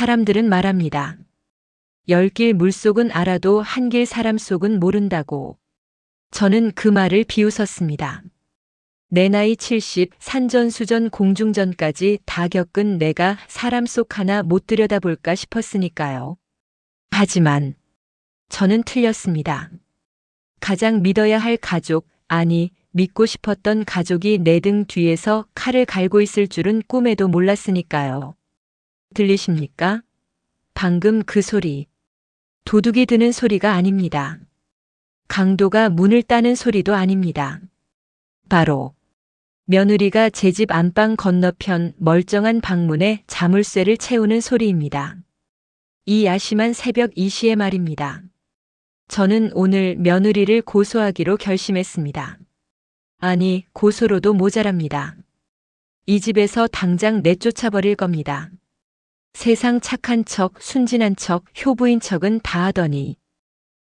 사람들은 말합니다. 10길 물속은 알아도 한 길 사람 속은 모른다고. 저는 그 말을 비웃었습니다. 내 나이 70, 산전수전 공중전까지 다 겪은 내가 사람 속 하나 못 들여다볼까 싶었으니까요. 하지만 저는 틀렸습니다. 가장 믿어야 할 가족, 아니 믿고 싶었던 가족이 내 등 뒤에서 칼을 갈고 있을 줄은 꿈에도 몰랐으니까요. 들리십니까? 방금 그 소리. 도둑이 드는 소리가 아닙니다. 강도가 문을 따는 소리도 아닙니다. 바로 며느리가 제 집 안방 건너편 멀쩡한 방문에 자물쇠를 채우는 소리입니다. 이 야심한 새벽 2시에 말입니다. 저는 오늘 며느리를 고소하기로 결심했습니다. 아니, 고소로도 모자랍니다. 이 집에서 당장 내쫓아버릴 겁니다. 세상 착한 척, 순진한 척, 효부인 척은 다 하더니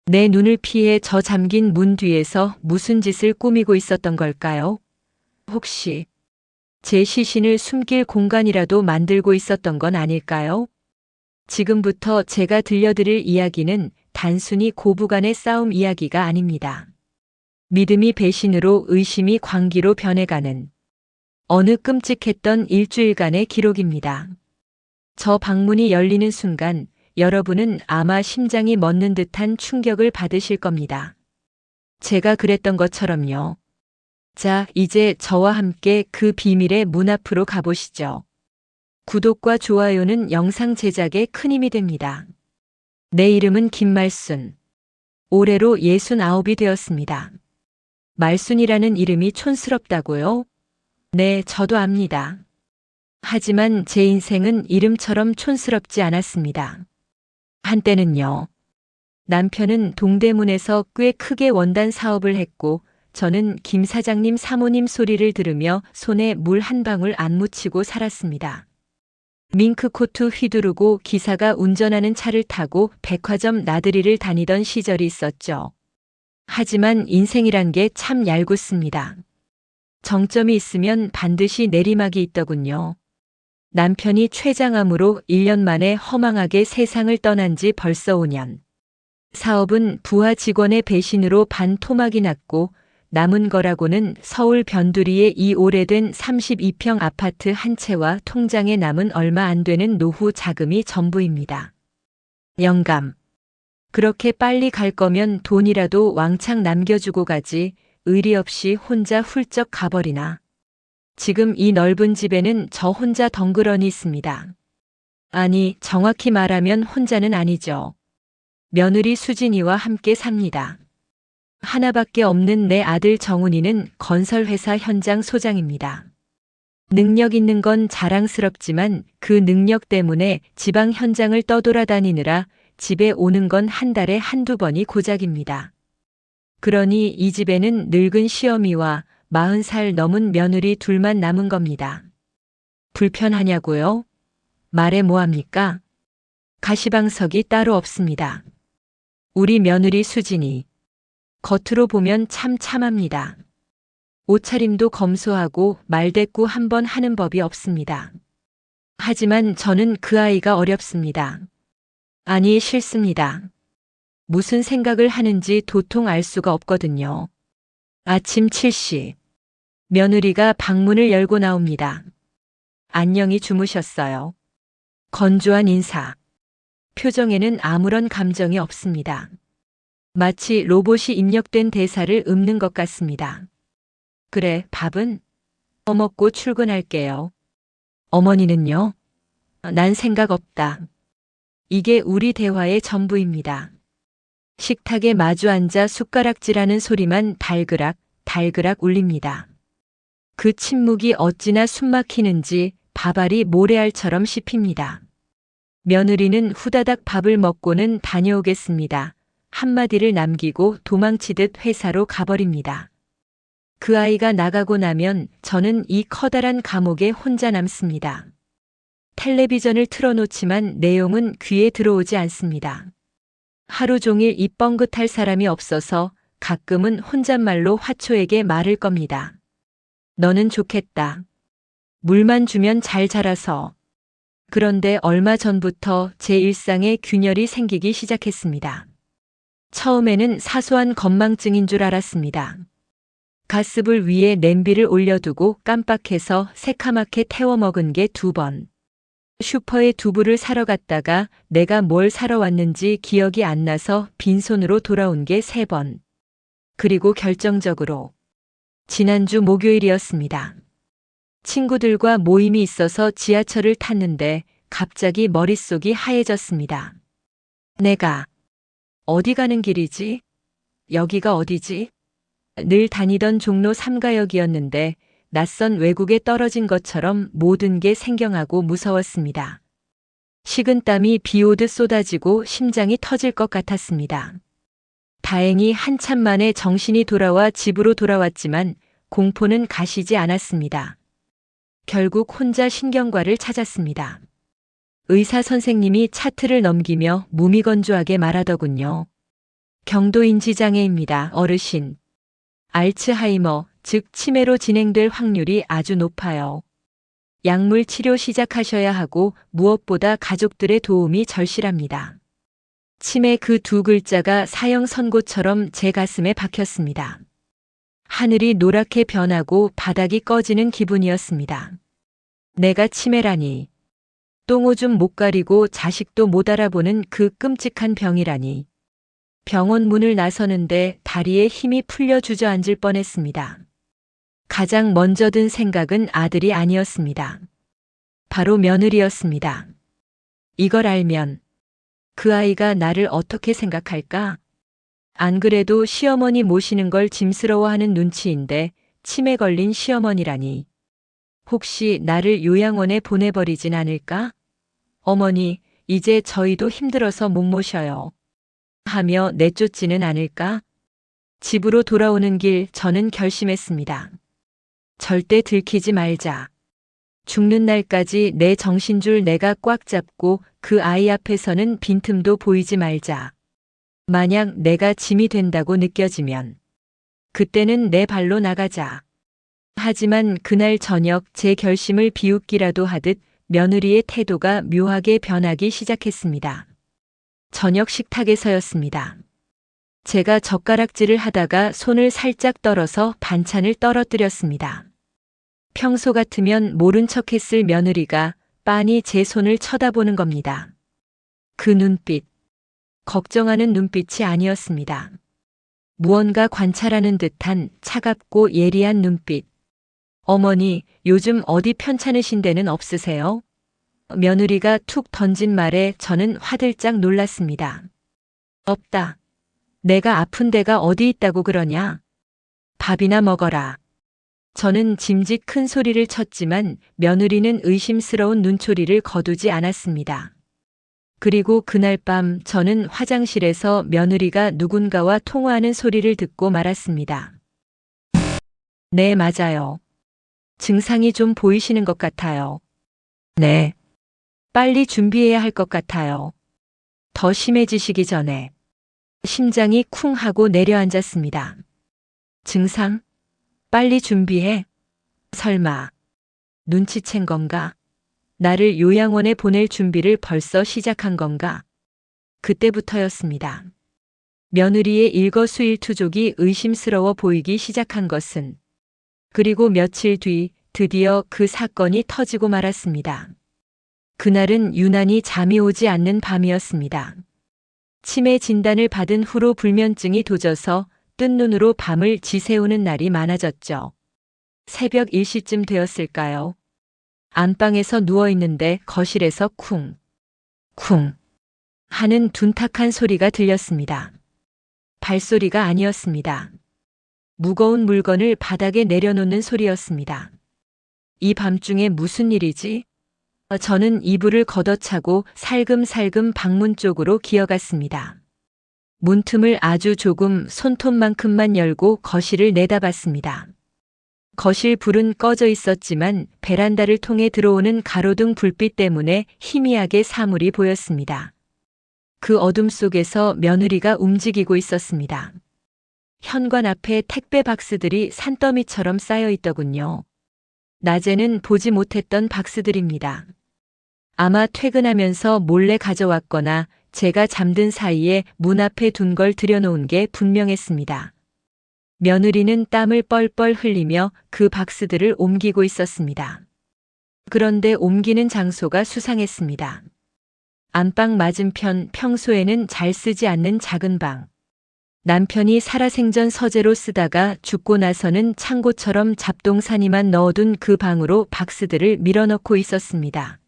내 눈을 피해 저 잠긴 문 뒤에서 무슨 짓을 꾸미고 있었던 걸까요? 혹시 제 시신을 숨길 공간이라도 만들고 있었던 건 아닐까요? 지금부터 제가 들려드릴 이야기는 단순히 고부간의 싸움 이야기가 아닙니다. 믿음이 배신으로, 의심이 광기로 변해가는 어느 끔찍했던 일주일간의 기록입니다. 저 방문이 열리는 순간 여러분은 아마 심장이 멎는 듯한 충격을 받으실 겁니다. 제가 그랬던 것처럼요. 자, 이제 저와 함께 그 비밀의 문 앞으로 가보시죠. 구독과 좋아요는 영상 제작에 큰 힘이 됩니다. 내 이름은 김말순. 올해로 69이 되었습니다. 말순이라는 이름이 촌스럽다고요? 네, 저도 압니다. 하지만 제 인생은 이름처럼 촌스럽지 않았습니다. 한때는요. 남편은 동대문에서 꽤 크게 원단 사업을 했고 저는 김 사장님 사모님 소리를 들으며 손에 물 한 방울 안 묻히고 살았습니다. 밍크코트 휘두르고 기사가 운전하는 차를 타고 백화점 나들이를 다니던 시절이 있었죠. 하지만 인생이란 게 참 얄궂습니다. 정점이 있으면 반드시 내리막이 있더군요. 남편이 췌장암으로 1년 만에 허망하게 세상을 떠난 지 벌써 5년. 사업은 부하 직원의 배신으로 반토막이 났고 남은 거라고는 서울 변두리의 이 오래된 32평 아파트 한 채와 통장에 남은 얼마 안 되는 노후 자금이 전부입니다. 영감. 그렇게 빨리 갈 거면 돈이라도 왕창 남겨주고 가지 의리 없이 혼자 훌쩍 가버리나. 지금 이 넓은 집에는 저 혼자 덩그러니 있습니다. 아니, 정확히 말하면 혼자는 아니죠. 며느리 수진이와 함께 삽니다. 하나밖에 없는 내 아들 정훈이는 건설회사 현장 소장입니다. 능력 있는 건 자랑스럽지만 그 능력 때문에 지방 현장을 떠돌아다니느라 집에 오는 건 한 달에 한두 번이 고작입니다. 그러니 이 집에는 늙은 시어미와 40살 넘은 며느리 둘만 남은 겁니다. 불편하냐고요? 말해 뭐합니까? 가시방석이 따로 없습니다. 우리 며느리 수진이 겉으로 보면 참 참합니다. 옷차림도 검소하고 말대꾸 한 번 하는 법이 없습니다. 하지만 저는 그 아이가 어렵습니다. 아니, 싫습니다. 무슨 생각을 하는지 도통 알 수가 없거든요. 아침 7시. 며느리가 방문을 열고 나옵니다. 안녕히 주무셨어요. 건조한 인사. 표정에는 아무런 감정이 없습니다. 마치 로봇이 입력된 대사를 읊는 것 같습니다. 그래, 밥은? 먹고 출근할게요. 어머니는요? 난 생각 없다. 이게 우리 대화의 전부입니다. 식탁에 마주 앉아 숟가락질하는 소리만 달그락, 달그락 울립니다. 그 침묵이 어찌나 숨막히는지 밥알이 모래알처럼 씹힙니다. 며느리는 후다닥 밥을 먹고는 다녀오겠습니다. 한마디를 남기고 도망치듯 회사로 가버립니다. 그 아이가 나가고 나면 저는 이 커다란 감옥에 혼자 남습니다. 텔레비전을 틀어놓지만 내용은 귀에 들어오지 않습니다. 하루 종일 입 뻥긋할 사람이 없어서 가끔은 혼잣말로 화초에게 말을 겁니다. 너는 좋겠다. 물만 주면 잘 자라서. 그런데 얼마 전부터 제 일상에 균열이 생기기 시작했습니다. 처음에는 사소한 건망증인 줄 알았습니다. 가스불 위에 냄비를 올려두고 깜빡해서 새카맣게 태워 먹은 게 2번. 슈퍼에 두부를 사러 갔다가 내가 뭘 사러 왔는지 기억이 안 나서 빈손으로 돌아온 게 3번. 그리고 결정적으로 지난주 목요일이었습니다. 친구들과 모임이 있어서 지하철을 탔는데 갑자기 머릿속이 하얘졌습니다. 내가 어디 가는 길이지? 여기가 어디지? 늘 다니던 종로 3가역이었는데 낯선 외국에 떨어진 것처럼 모든 게 생경하고 무서웠습니다. 식은땀이 비 오듯 쏟아지고 심장이 터질 것 같았습니다. 다행히 한참 만에 정신이 돌아와 집으로 돌아왔지만 공포는 가시지 않았습니다. 결국 혼자 신경과를 찾았습니다. 의사 선생님이 차트를 넘기며 무미건조하게 말하더군요. 경도인지장애입니다, 어르신. 알츠하이머, 즉 치매로 진행될 확률이 아주 높아요. 약물 치료 시작하셔야 하고 무엇보다 가족들의 도움이 절실합니다. 치매 그 2글자가 사형 선고처럼 제 가슴에 박혔습니다. 하늘이 노랗게 변하고 바닥이 꺼지는 기분이었습니다. 내가 치매라니. 똥오줌 못 가리고 자식도 못 알아보는 그 끔찍한 병이라니. 병원 문을 나서는데 다리에 힘이 풀려 주저앉을 뻔했습니다. 가장 먼저 든 생각은 아들이 아니었습니다. 바로 며느리였습니다. 이걸 알면 그 아이가 나를 어떻게 생각할까? 안 그래도 시어머니 모시는 걸 짐스러워하는 눈치인데 치매 걸린 시어머니라니. 혹시 나를 요양원에 보내버리진 않을까? 어머니, 이제 저희도 힘들어서 못 모셔요. 하며 내쫓지는 않을까? 집으로 돌아오는 길 저는 결심했습니다. 절대 들키지 말자. 죽는 날까지 내 정신줄 내가 꽉 잡고 그 아이 앞에서는 빈틈도 보이지 말자. 만약 내가 짐이 된다고 느껴지면 그때는 내 발로 나가자. 하지만 그날 저녁 제 결심을 비웃기라도 하듯 며느리의 태도가 묘하게 변하기 시작했습니다. 저녁 식탁에서였습니다. 제가 젓가락질을 하다가 손을 살짝 떨어서 반찬을 떨어뜨렸습니다. 평소 같으면 모른 척했을 며느리가 빤히 제 손을 쳐다보는 겁니다. 그 눈빛, 걱정하는 눈빛이 아니었습니다. 무언가 관찰하는 듯한 차갑고 예리한 눈빛. 어머니, 요즘 어디 편찮으신 데는 없으세요? 며느리가 툭 던진 말에 저는 화들짝 놀랐습니다. 없다. 내가 아픈 데가 어디 있다고 그러냐? 밥이나 먹어라. 저는 짐짓 큰 소리를 쳤지만 며느리는 의심스러운 눈초리를 거두지 않았습니다. 그리고 그날 밤 저는 화장실에서 며느리가 누군가와 통화하는 소리를 듣고 말았습니다. 네, 맞아요. 증상이 좀 보이시는 것 같아요. 네. 빨리 준비해야 할 것 같아요. 더 심해지시기 전에. 심장이 쿵 하고 내려앉았습니다. 증상? 빨리 준비해. 설마 눈치챈 건가? 나를 요양원에 보낼 준비를 벌써 시작한 건가? 그때부터였습니다. 며느리의 일거수일투족이 의심스러워 보이기 시작한 것은. 그리고 며칠 뒤 드디어 그 사건이 터지고 말았습니다. 그날은 유난히 잠이 오지 않는 밤이었습니다. 치매 진단을 받은 후로 불면증이 도져서 뜬 눈으로 밤을 지새우는 날이 많아졌죠. 새벽 1시쯤 되었을까요? 안방에서 누워있는데 거실에서 쿵, 쿵 하는 둔탁한 소리가 들렸습니다. 발소리가 아니었습니다. 무거운 물건을 바닥에 내려놓는 소리였습니다. 이 밤중에 무슨 일이지? 저는 이불을 걷어차고 살금살금 방문 쪽으로 기어갔습니다. 문틈을 아주 조금 손톱만큼만 열고 거실을 내다봤습니다. 거실 불은 꺼져 있었지만 베란다를 통해 들어오는 가로등 불빛 때문에 희미하게 사물이 보였습니다. 그 어둠 속에서 며느리가 움직이고 있었습니다. 현관 앞에 택배 박스들이 산더미처럼 쌓여 있더군요. 낮에는 보지 못했던 박스들입니다. 아마 퇴근하면서 몰래 가져왔거나 제가 잠든 사이에 문 앞에 둔 걸 들여놓은 게 분명했습니다. 며느리는 땀을 뻘뻘 흘리며 그 박스들을 옮기고 있었습니다. 그런데 옮기는 장소가 수상했습니다. 안방 맞은편 평소에는 잘 쓰지 않는 작은 방. 남편이 살아생전 서재로 쓰다가 죽고 나서는 창고처럼 잡동사니만 넣어둔 그 방으로 박스들을 밀어넣고 있었습니다.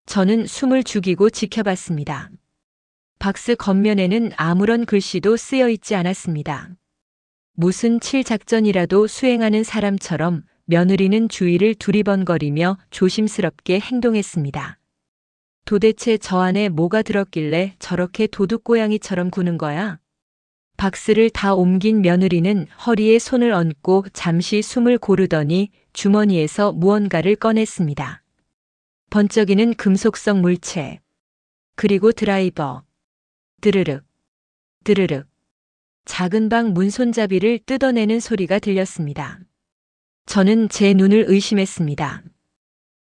저는 숨을 죽이고 지켜봤습니다. 박스 겉면에는 아무런 글씨도 쓰여 있지 않았습니다. 무슨 칠작전이라도 수행하는 사람처럼 며느리는 주위를 두리번거리며 조심스럽게 행동했습니다. 도대체 저 안에 뭐가 들었길래 저렇게 도둑고양이처럼 구는 거야? 박스를 다 옮긴 며느리는 허리에 손을 얹고 잠시 숨을 고르더니 주머니에서 무언가를 꺼냈습니다. 번쩍이는 금속성 물체. 그리고 드라이버. 드르륵, 드르륵. 작은 방 문 손잡이를 뜯어내는 소리가 들렸습니다. 저는 제 눈을 의심했습니다.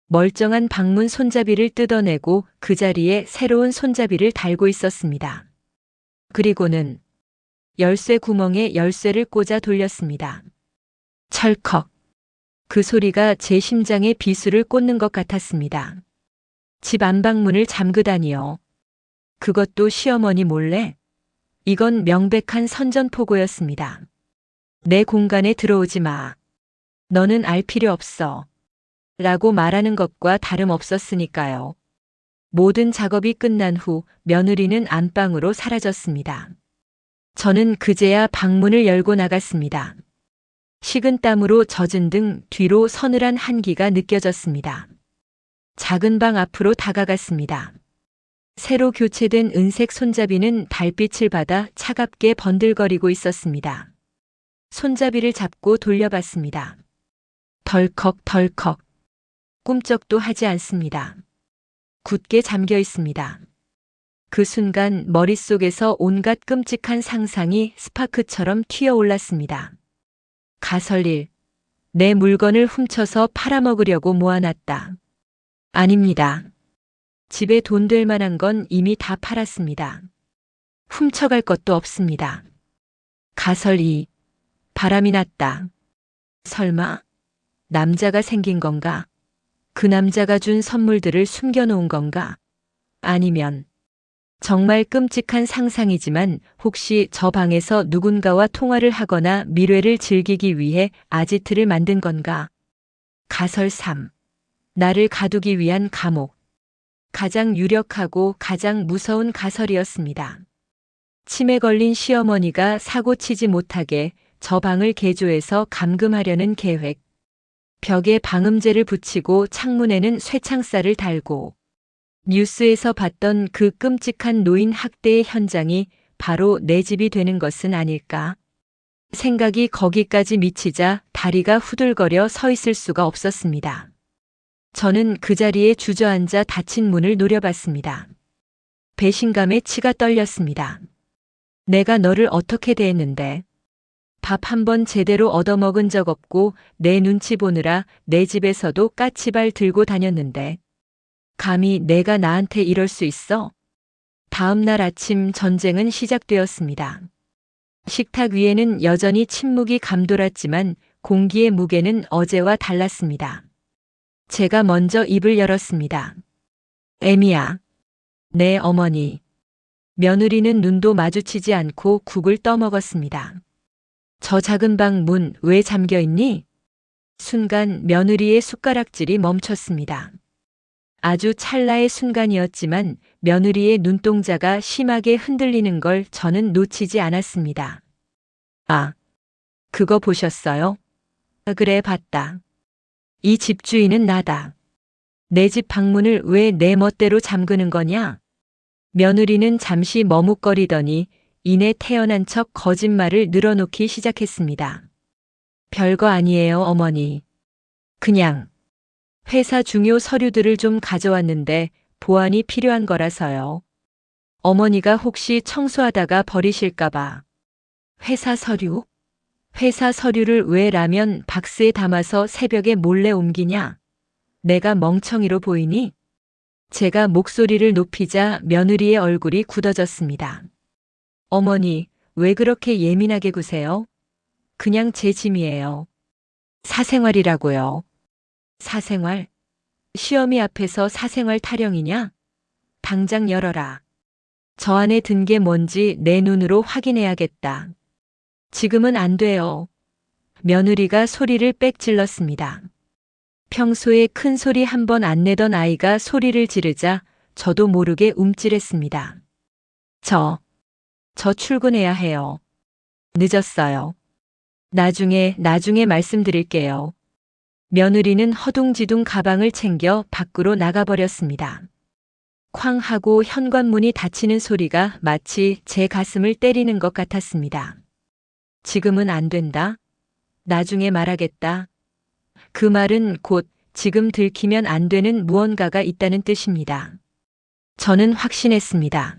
멀쩡한 방문 손잡이를 뜯어내고 그 자리에 새로운 손잡이를 달고 있었습니다. 그리고는 열쇠 구멍에 열쇠를 꽂아 돌렸습니다. 철컥. 그 소리가 제 심장에 비수를 꽂는 것 같았습니다. 집 안방문을 잠그다니요. 그것도 시어머니 몰래? 이건 명백한 선전포고였습니다. 내 공간에 들어오지 마. 너는 알 필요 없어. 라고 말하는 것과 다름없었으니까요. 모든 작업이 끝난 후 며느리는 안방으로 사라졌습니다. 저는 그제야 방문을 열고 나갔습니다. 식은 땀으로 젖은 등 뒤로 서늘한 한기가 느껴졌습니다. 작은 방 앞으로 다가갔습니다. 새로 교체된 은색 손잡이는 달빛을 받아 차갑게 번들거리고 있었습니다. 손잡이를 잡고 돌려봤습니다. 덜컥 덜컥. 꿈쩍도 하지 않습니다. 굳게 잠겨 있습니다. 그 순간 머릿속에서 온갖 끔찍한 상상이 스파크처럼 튀어올랐습니다. 가설일. 내 물건을 훔쳐서 팔아먹으려고 모아놨다. 아닙니다. 집에 돈 될 만한 건 이미 다 팔았습니다. 훔쳐갈 것도 없습니다. 가설 2. 바람이 났다. 설마 남자가 생긴 건가? 그 남자가 준 선물들을 숨겨놓은 건가? 아니면 정말 끔찍한 상상이지만 혹시 저 방에서 누군가와 통화를 하거나 밀회를 즐기기 위해 아지트를 만든 건가? 가설 3. 나를 가두기 위한 감옥. 가장 유력하고 가장 무서운 가설이었습니다. 치매 걸린 시어머니가 사고치지 못하게 저 방을 개조해서 감금하려는 계획. 벽에 방음제를 붙이고 창문에는 쇠창살을 달고 뉴스에서 봤던 그 끔찍한 노인 학대의 현장이 바로 내 집이 되는 것은 아닐까? 생각이 거기까지 미치자 다리가 후들거려 서 있을 수가 없었습니다. 저는 그 자리에 주저앉아 닫힌 문을 노려봤습니다. 배신감에 치가 떨렸습니다. 내가 너를 어떻게 대했는데? 밥 한 번 제대로 얻어먹은 적 없고 내 눈치 보느라 내 집에서도 까치발 들고 다녔는데 감히 내가 나한테 이럴 수 있어? 다음 날 아침 전쟁은 시작되었습니다. 식탁 위에는 여전히 침묵이 감돌았지만 공기의 무게는 어제와 달랐습니다. 제가 먼저 입을 열었습니다. 애미야. 네, 어머니. 며느리는 눈도 마주치지 않고 국을 떠먹었습니다. 저 작은 방 문 왜 잠겨 있니? 순간 며느리의 숟가락질이 멈췄습니다. 아주 찰나의 순간이었지만 며느리의 눈동자가 심하게 흔들리는 걸 저는 놓치지 않았습니다. 아, 그거 보셨어요? 그래, 봤다. 이 집주인은 나다. 내 집 방문을 왜 내 멋대로 잠그는 거냐? 며느리는 잠시 머뭇거리더니 이내 태어난 척 거짓말을 늘어놓기 시작했습니다. 별거 아니에요, 어머니. 그냥 회사 중요 서류들을 좀 가져왔는데 보안이 필요한 거라서요. 어머니가 혹시 청소하다가 버리실까봐. 회사 서류? 회사 서류를 왜 라면 박스에 담아서 새벽에 몰래 옮기냐? 내가 멍청이로 보이니? 제가 목소리를 높이자 며느리의 얼굴이 굳어졌습니다. 어머니, 왜 그렇게 예민하게 구세요? 그냥 제 짐이에요. 사생활이라고요. 사생활? 시어미 앞에서 사생활 타령이냐? 당장 열어라. 저 안에 든 게 뭔지 내 눈으로 확인해야겠다. 지금은 안 돼요. 며느리가 소리를 빽 질렀습니다. 평소에 큰 소리 한 번 안 내던 아이가 소리를 지르자 저도 모르게 움찔했습니다. 저 출근해야 해요. 늦었어요. 나중에 말씀드릴게요. 며느리는 허둥지둥 가방을 챙겨 밖으로 나가버렸습니다. 쾅 하고 현관문이 닫히는 소리가 마치 제 가슴을 때리는 것 같았습니다. 지금은 안 된다. 나중에 말하겠다. 그 말은 곧 지금 들키면 안 되는 무언가가 있다는 뜻입니다. 저는 확신했습니다.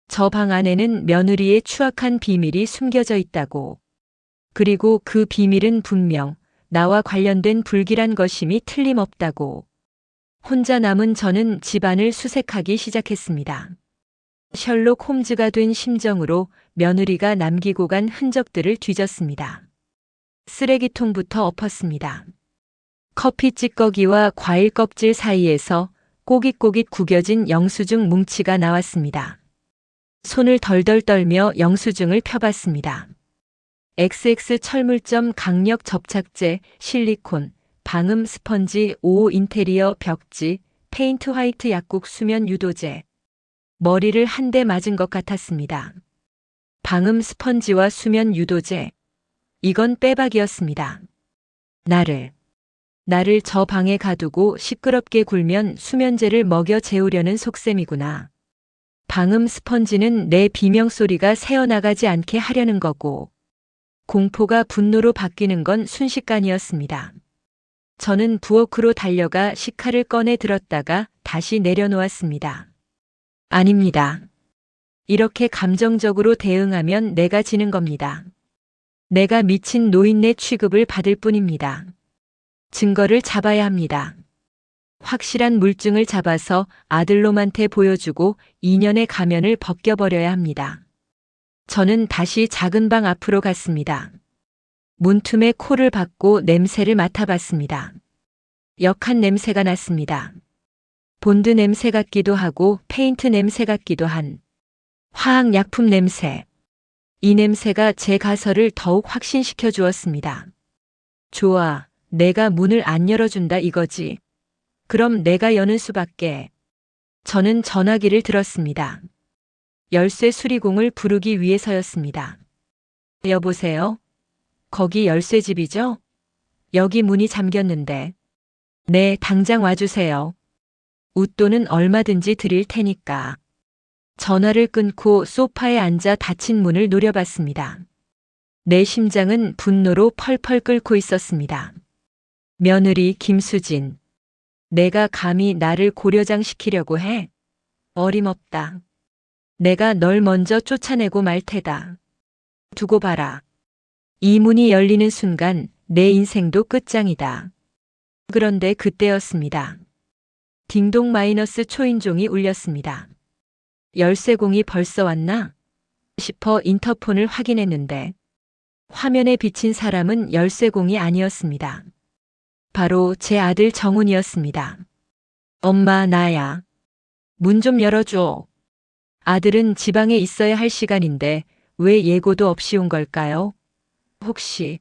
저 방 안에는 며느리의 추악한 비밀이 숨겨져 있다고. 그리고 그 비밀은 분명 나와 관련된 불길한 것임이 틀림없다고. 혼자 남은 저는 집안을 수색하기 시작했습니다. 셜록 홈즈가 된 심정으로 며느리가 남기고 간 흔적들을 뒤졌습니다. 쓰레기통부터 엎었습니다. 커피 찌꺼기와 과일 껍질 사이에서 꼬깃꼬깃 구겨진 영수증 뭉치가 나왔습니다. 손을 덜덜 떨며 영수증을 펴봤습니다. XX 철물점 강력 접착제, 실리콘, 방음 스펀지 5호 인테리어 벽지, 페인트 화이트 약국 수면 유도제. 머리를 한 대 맞은 것 같았습니다. 방음 스펀지와 수면 유도제. 이건 빼박이었습니다. 나를 저 방에 가두고 시끄럽게 굴면 수면제를 먹여 재우려는 속셈이구나. 방음 스펀지는 내 비명소리가 새어나가지 않게 하려는 거고, 공포가 분노로 바뀌는 건 순식간이었습니다. 저는 부엌으로 달려가 식칼을 꺼내 들었다가 다시 내려놓았습니다. 아닙니다. 이렇게 감정적으로 대응하면 내가 지는 겁니다. 내가 미친 노인네 취급을 받을 뿐입니다. 증거를 잡아야 합니다. 확실한 물증을 잡아서 아들놈한테 보여주고 2년의 가면을 벗겨버려야 합니다. 저는 다시 작은 방 앞으로 갔습니다. 문틈에 코를 박고 냄새를 맡아봤습니다. 역한 냄새가 났습니다. 본드 냄새 같기도 하고 페인트 냄새 같기도 한 화학약품 냄새. 이 냄새가 제 가설을 더욱 확신시켜 주었습니다. 좋아, 내가 문을 안 열어준다 이거지. 그럼 내가 여는 수밖에. 저는 전화기를 들었습니다. 열쇠 수리공을 부르기 위해서였습니다. 여보세요? 거기 열쇠집이죠? 여기 문이 잠겼는데. 네, 당장 와주세요. 웃돈은 얼마든지 드릴 테니까. 전화를 끊고 소파에 앉아 닫힌 문을 노려봤습니다. 내 심장은 분노로 펄펄 끓고 있었습니다. 며느리 김수진. 내가 감히 나를 고려장시키려고 해? 어림없다. 내가 널 먼저 쫓아내고 말 테다. 두고 봐라. 이 문이 열리는 순간 내 인생도 끝장이다. 그런데 그때였습니다. 딩동 마이너스 초인종이 울렸습니다. 열쇠공이 벌써 왔나? 싶어 인터폰을 확인했는데 화면에 비친 사람은 열쇠공이 아니었습니다. 바로 제 아들 정훈이었습니다. 엄마, 나야. 문 좀 열어줘. 아들은 지방에 있어야 할 시간인데 왜 예고도 없이 온 걸까요? 혹시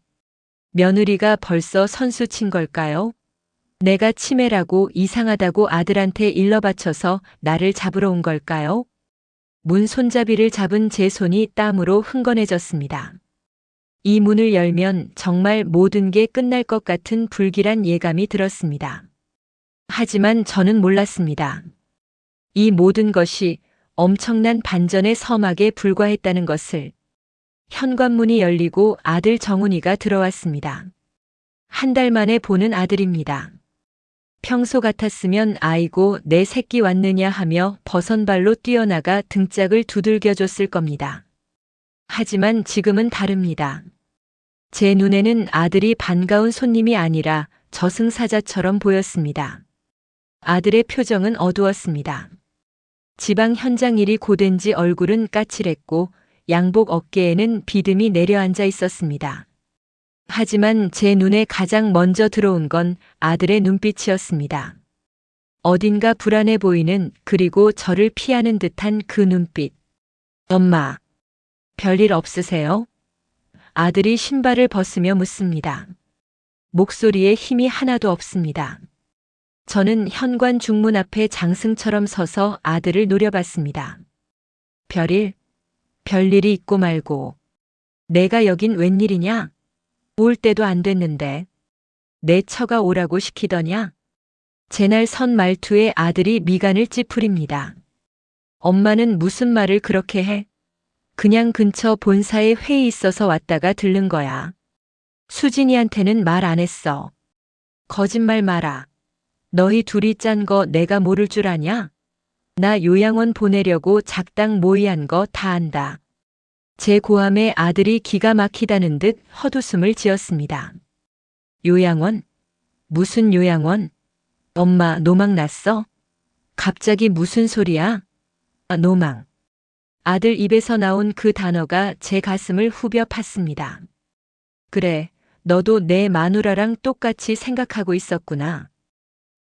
며느리가 벌써 선수 친 걸까요? 내가 치매라고 이상하다고 아들한테 일러바쳐서 나를 잡으러 온 걸까요? 문 손잡이를 잡은 제 손이 땀으로 흥건해졌습니다. 이 문을 열면 정말 모든 게 끝날 것 같은 불길한 예감이 들었습니다. 하지만 저는 몰랐습니다. 이 모든 것이 엄청난 반전의 서막에 불과했다는 것을. 현관문이 열리고 아들 정훈이가 들어왔습니다. 한 달 만에 보는 아들입니다. 평소 같았으면 아이고 내 새끼 왔느냐 하며 버선발로 뛰어나가 등짝을 두들겨줬을 겁니다. 하지만 지금은 다릅니다. 제 눈에는 아들이 반가운 손님이 아니라 저승사자처럼 보였습니다. 아들의 표정은 어두웠습니다. 지방 현장 일이 고된지 얼굴은 까칠했고 양복 어깨에는 비듬이 내려앉아 있었습니다. 하지만 제 눈에 가장 먼저 들어온 건 아들의 눈빛이었습니다. 어딘가 불안해 보이는, 그리고 저를 피하는 듯한 그 눈빛. 엄마, 별일 없으세요? 아들이 신발을 벗으며 묻습니다. 목소리에 힘이 하나도 없습니다. 저는 현관 중문 앞에 장승처럼 서서 아들을 노려봤습니다. 별일이 있고 말고. 내가 여긴 웬일이냐? 올 때도 안 됐는데. 내 처가 오라고 시키더냐? 제날 선 말투에 아들이 미간을 찌푸립니다. 엄마는 무슨 말을 그렇게 해? 그냥 근처 본사에 회의 있어서 왔다가 들른 거야. 수진이한테는 말 안 했어. 거짓말 마라. 너희 둘이 짠 거 내가 모를 줄 아냐? 나 요양원 보내려고 작당 모의한 거 다 안다. 제 고함에 아들이 기가 막히다는 듯 헛웃음을 지었습니다. 요양원? 무슨 요양원? 엄마, 노망 났어? 갑자기 무슨 소리야? 노망. 아들 입에서 나온 그 단어가 제 가슴을 후벼 팠습니다. 그래, 너도 내 마누라랑 똑같이 생각하고 있었구나.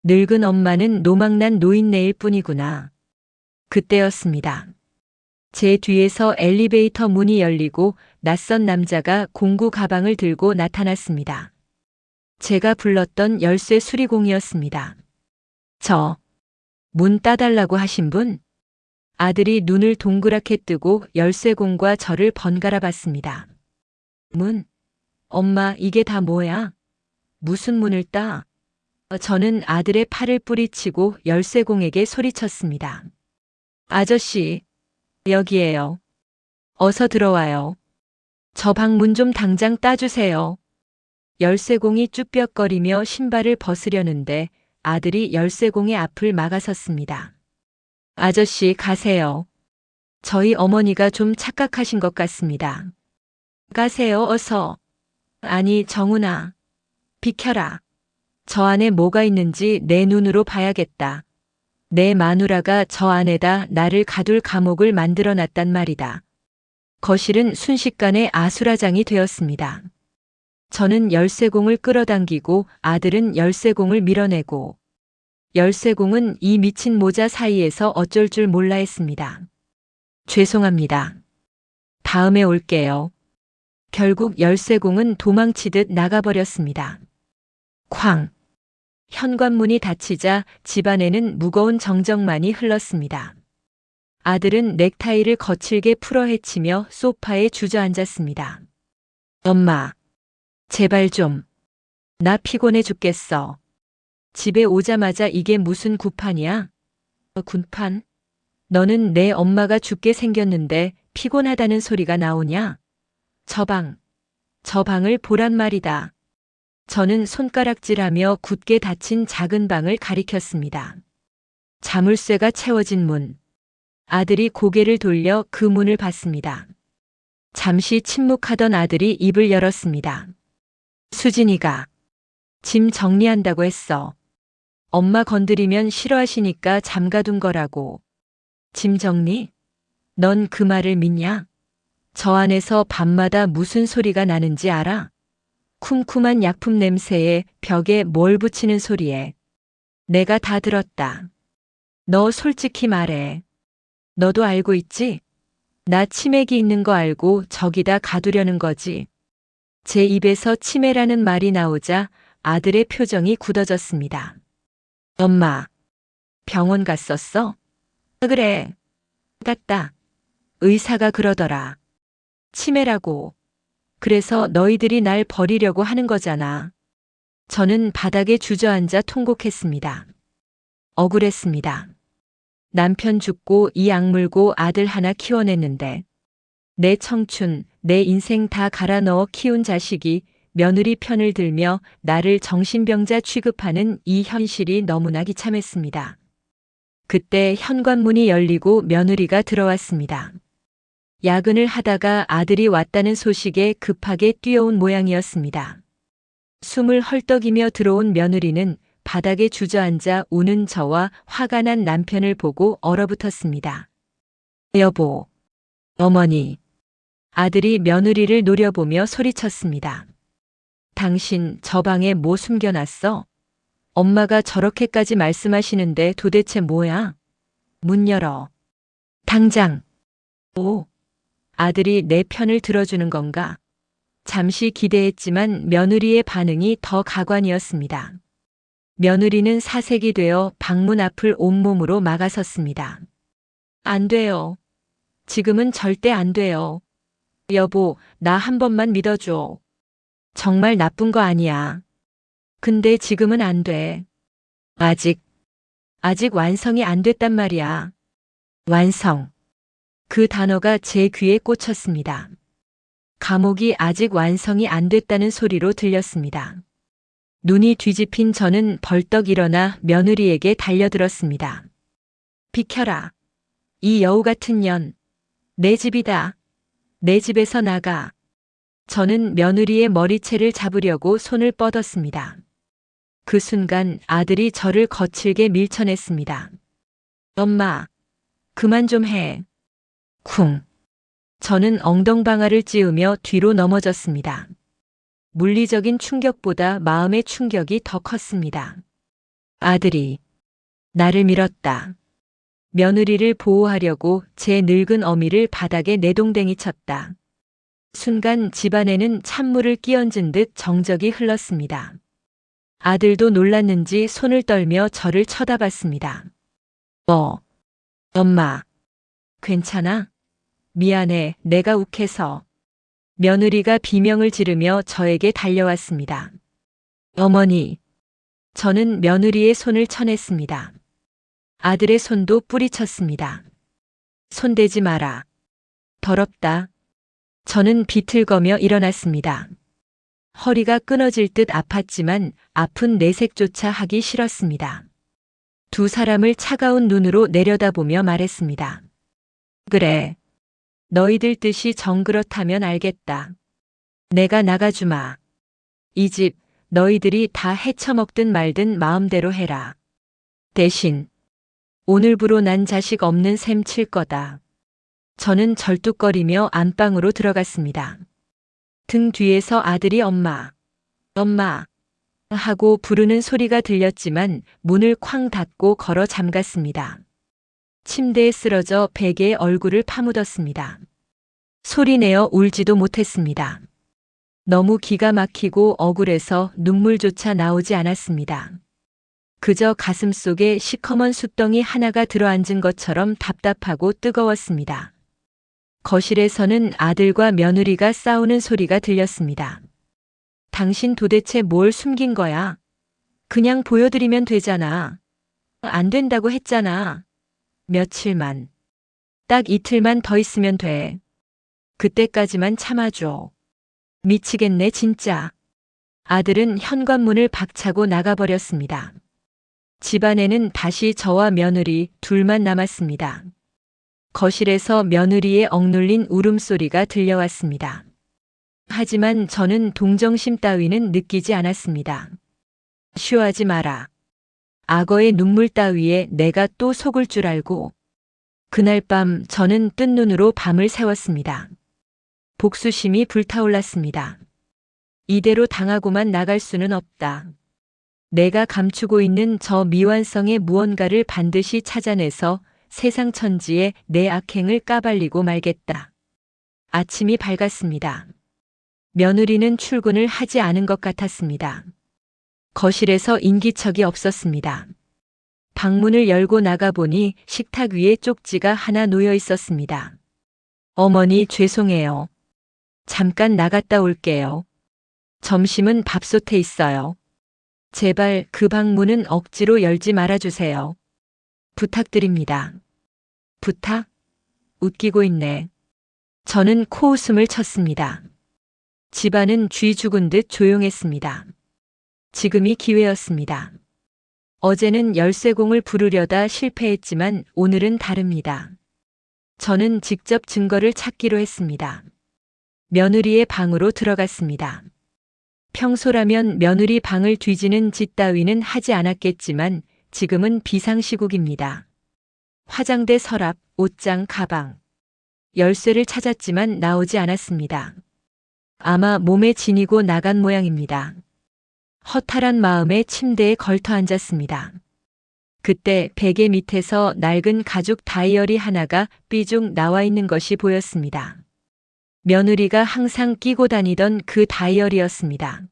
늙은 엄마는 노망난 노인네일 뿐이구나. 그때였습니다. 제 뒤에서 엘리베이터 문이 열리고 낯선 남자가 공구 가방을 들고 나타났습니다. 제가 불렀던 열쇠 수리공이었습니다. 문 따달라고 하신 분? 아들이 눈을 동그랗게 뜨고 열쇠공과 저를 번갈아 봤습니다. 문? 엄마, 이게 다 뭐야? 무슨 문을 따? 저는 아들의 팔을 뿌리치고 열쇠공에게 소리쳤습니다. 아저씨, 여기에요. 어서 들어와요. 저 방 문 좀 당장 따주세요. 열쇠공이 쭈뼛거리며 신발을 벗으려는데 아들이 열쇠공의 앞을 막아섰습니다. 아저씨, 가세요. 저희 어머니가 좀 착각하신 것 같습니다. 가세요, 어서. 아니, 정훈아. 비켜라. 저 안에 뭐가 있는지 내 눈으로 봐야겠다. 내 마누라가 저 안에다 나를 가둘 감옥을 만들어 놨단 말이다. 거실은 순식간에 아수라장이 되었습니다. 저는 열쇠공을 끌어당기고 아들은 열쇠공을 밀어내고, 열쇠공은 이 미친 모자 사이에서 어쩔 줄 몰라 했습니다. 죄송합니다. 다음에 올게요. 결국 열쇠공은 도망치듯 나가버렸습니다. 쾅! 현관문이 닫히자 집안에는 무거운 정적만이 흘렀습니다. 아들은 넥타이를 거칠게 풀어 헤치며 소파에 주저앉았습니다. 엄마, 제발 좀. 나 피곤해 죽겠어. 집에 오자마자 이게 무슨 구판이야? 군판? 너는 내 엄마가 죽게 생겼는데 피곤하다는 소리가 나오냐? 저 방을 보란 말이다. 저는 손가락질하며 굳게 닫힌 작은 방을 가리켰습니다. 자물쇠가 채워진 문. 아들이 고개를 돌려 그 문을 봤습니다. 잠시 침묵하던 아들이 입을 열었습니다. 수진이가 짐 정리한다고 했어. 엄마 건드리면 싫어하시니까 잠가둔 거라고. 짐 정리? 넌 그 말을 믿냐? 저 안에서 밤마다 무슨 소리가 나는지 알아? 쿰쿰한 약품 냄새에 벽에 뭘 붙이는 소리에. 내가 다 들었다. 너 솔직히 말해. 너도 알고 있지? 나 치매기 있는 거 알고 저기다 가두려는 거지. 제 입에서 치매라는 말이 나오자 아들의 표정이 굳어졌습니다. 엄마, 병원 갔었어? 그래. 갔다. 의사가 그러더라. 치매라고. 그래서 너희들이 날 버리려고 하는 거잖아. 저는 바닥에 주저앉아 통곡했습니다. 억울했습니다. 남편 죽고 이 악물고 아들 하나 키워냈는데 내 청춘, 내 인생 다 갈아 넣어 키운 자식이 며느리 편을 들며 나를 정신병자 취급하는 이 현실이 너무나 비참했습니다. 그때 현관문이 열리고 며느리가 들어왔습니다. 야근을 하다가 아들이 왔다는 소식에 급하게 뛰어온 모양이었습니다. 숨을 헐떡이며 들어온 며느리는 바닥에 주저앉아 우는 저와 화가 난 남편을 보고 얼어붙었습니다. 여보, 어머니. 아들이 며느리를 노려보며 소리쳤습니다. 당신 저 방에 뭐 숨겨놨어? 엄마가 저렇게까지 말씀하시는데 도대체 뭐야? 문 열어. 당장. 오. 아들이 내 편을 들어주는 건가? 잠시 기대했지만 며느리의 반응이 더 가관이었습니다. 며느리는 사색이 되어 방문 앞을 온몸으로 막아섰습니다. 안 돼요. 지금은 절대 안 돼요. 여보, 나 한 번만 믿어줘. 정말 나쁜 거 아니야. 근데 지금은 안 돼. 아직 완성이 안 됐단 말이야. 완성. 그 단어가 제 귀에 꽂혔습니다. 감옥이 아직 완성이 안 됐다는 소리로 들렸습니다. 눈이 뒤집힌 저는 벌떡 일어나 며느리에게 달려들었습니다. 비켜라. 이 여우 같은 년. 내 집이다. 내 집에서 나가. 저는 며느리의 머리채를 잡으려고 손을 뻗었습니다. 그 순간 아들이 저를 거칠게 밀쳐냈습니다. 엄마, 그만 좀 해. 쿵. 저는 엉덩방아를 찌우며 뒤로 넘어졌습니다. 물리적인 충격보다 마음의 충격이 더 컸습니다. 아들이 나를 밀었다. 며느리를 보호하려고 제 늙은 어미를 바닥에 내동댕이 쳤다. 순간 집안에는 찬물을 끼얹은 듯 정적이 흘렀습니다. 아들도 놀랐는지 손을 떨며 저를 쳐다봤습니다. 엄마, 괜찮아? 미안해, 내가 욱해서. 며느리가 비명을 지르며 저에게 달려왔습니다. 어머니. 저는 며느리의 손을 쳐냈습니다. 아들의 손도 뿌리쳤습니다. 손대지 마라. 더럽다. 저는 비틀거며 일어났습니다. 허리가 끊어질 듯 아팠지만 아픈 내색조차 하기 싫었습니다. 두 사람을 차가운 눈으로 내려다보며 말했습니다. 그래. 너희들 뜻이 정그렇다면 알겠다. 내가 나가주마. 이 집 너희들이 다 헤쳐먹든 말든 마음대로 해라. 대신 오늘부로 난 자식 없는 셈 칠 거다. 저는 절뚝거리며 안방으로 들어갔습니다. 등 뒤에서 아들이 엄마 하고 부르는 소리가 들렸지만 문을 쾅 닫고 걸어 잠갔습니다. 침대에 쓰러져 베개에 얼굴을 파묻었습니다. 소리내어 울지도 못했습니다. 너무 기가 막히고 억울해서 눈물조차 나오지 않았습니다. 그저 가슴 속에 시커먼 숫덩이 하나가 들어앉은 것처럼 답답하고 뜨거웠습니다. 거실에서는 아들과 며느리가 싸우는 소리가 들렸습니다. 당신 도대체 뭘 숨긴 거야? 그냥 보여드리면 되잖아. 안 된다고 했잖아. 며칠만. 딱 이틀만 더 있으면 돼. 그때까지만 참아줘. 미치겠네 진짜. 아들은 현관문을 박차고 나가버렸습니다. 집안에는 다시 저와 며느리 둘만 남았습니다. 거실에서 며느리의 억눌린 울음소리가 들려왔습니다. 하지만 저는 동정심 따위는 느끼지 않았습니다. 쉬워하지 마라. 악어의 눈물 따위에 내가 또 속을 줄 알고. 그날 밤 저는 뜬 눈으로 밤을 새웠습니다. 복수심이 불타올랐습니다. 이대로 당하고만 나갈 수는 없다. 내가 감추고 있는 저 미완성의 무언가를 반드시 찾아내서 세상 천지에 내 악행을 까발리고 말겠다. 아침이 밝았습니다. 며느리는 출근을 하지 않은 것 같았습니다. 거실에서 인기척이 없었습니다. 방문을 열고 나가보니 식탁 위에 쪽지가 하나 놓여 있었습니다. 어머니 죄송해요. 잠깐 나갔다 올게요. 점심은 밥솥에 있어요. 제발 그 방문은 억지로 열지 말아주세요. 부탁드립니다. 부탁? 웃기고 있네. 저는 코웃음을 쳤습니다. 집안은 쥐 죽은 듯 조용했습니다. 지금이 기회였습니다. 어제는 열쇠공을 부르려다 실패했지만 오늘은 다릅니다. 저는 직접 증거를 찾기로 했습니다. 며느리의 방으로 들어갔습니다. 평소라면 며느리 방을 뒤지는 짓 따위는 하지 않았겠지만 지금은 비상시국입니다. 화장대 서랍, 옷장, 가방. 열쇠를 찾았지만 나오지 않았습니다. 아마 몸에 지니고 나간 모양입니다. 허탈한 마음에 침대에 걸터 앉았습니다. 그때 베개 밑에서 낡은 가죽 다이어리 하나가 삐죽 나와 있는 것이 보였습니다. 며느리가 항상 끼고 다니던 그 다이어리였습니다.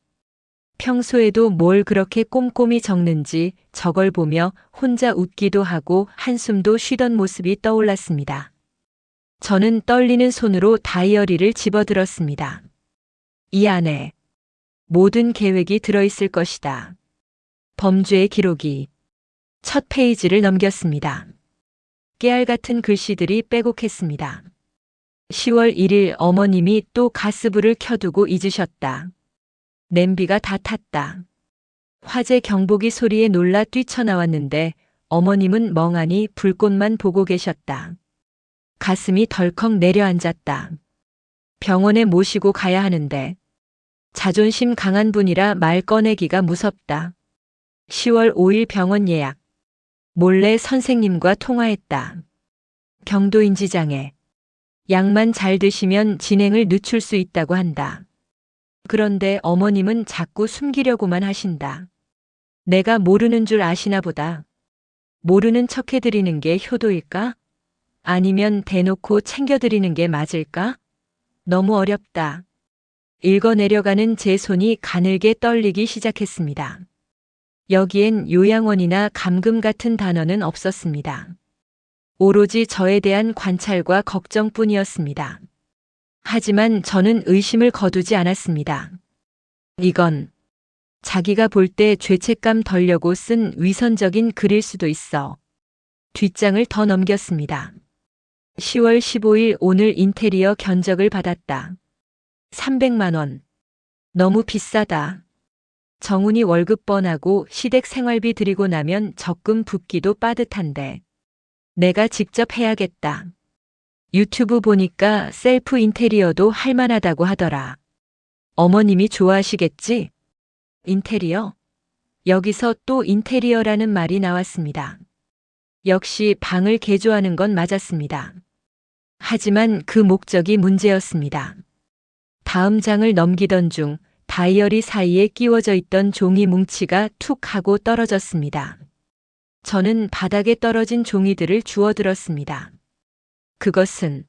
평소에도 뭘 그렇게 꼼꼼히 적는지 저걸 보며 혼자 웃기도 하고 한숨도 쉬던 모습이 떠올랐습니다. 저는 떨리는 손으로 다이어리를 집어들었습니다. 이 안에 모든 계획이 들어있을 것이다. 범죄의 기록이. 첫 페이지를 넘겼습니다. 깨알 같은 글씨들이 빼곡했습니다. 10월 1일 어머님이 또 가스불을 켜두고 잊으셨다. 냄비가 다 탔다. 화재 경보기 소리에 놀라 뛰쳐나왔는데 어머님은 멍하니 불꽃만 보고 계셨다. 가슴이 덜컥 내려앉았다. 병원에 모시고 가야 하는데 자존심 강한 분이라 말 꺼내기가 무섭다. 10월 5일 병원 예약. 몰래 선생님과 통화했다. 경도인지장애. 약만 잘 드시면 진행을 늦출 수 있다고 한다. 그런데 어머님은 자꾸 숨기려고만 하신다. 내가 모르는 줄 아시나 보다. 모르는 척 해드리는 게 효도일까? 아니면 대놓고 챙겨드리는 게 맞을까? 너무 어렵다. 읽어내려가는 제 손이 가늘게 떨리기 시작했습니다. 여기엔 요양원이나 감금 같은 단어는 없었습니다. 오로지 저에 대한 관찰과 걱정뿐이었습니다. 하지만 저는 의심을 거두지 않았습니다. 이건 자기가 볼 때 죄책감 덜려고 쓴 위선적인 글일 수도 있어. 뒷장을 더 넘겼습니다. 10월 15일 오늘 인테리어 견적을 받았다. 300만 원. 너무 비싸다. 정훈이 월급 뻔하고 시댁 생활비 드리고 나면 적금 붓기도 빠듯한데. 내가 직접 해야겠다. 유튜브 보니까 셀프 인테리어도 할만하다고 하더라. 어머님이 좋아하시겠지? 인테리어? 여기서 또 인테리어라는 말이 나왔습니다. 역시 방을 개조하는 건 맞았습니다. 하지만 그 목적이 문제였습니다. 다음 장을 넘기던 중 다이어리 사이에 끼워져 있던 종이 뭉치가 툭 하고 떨어졌습니다. 저는 바닥에 떨어진 종이들을 주워들었습니다. 그것은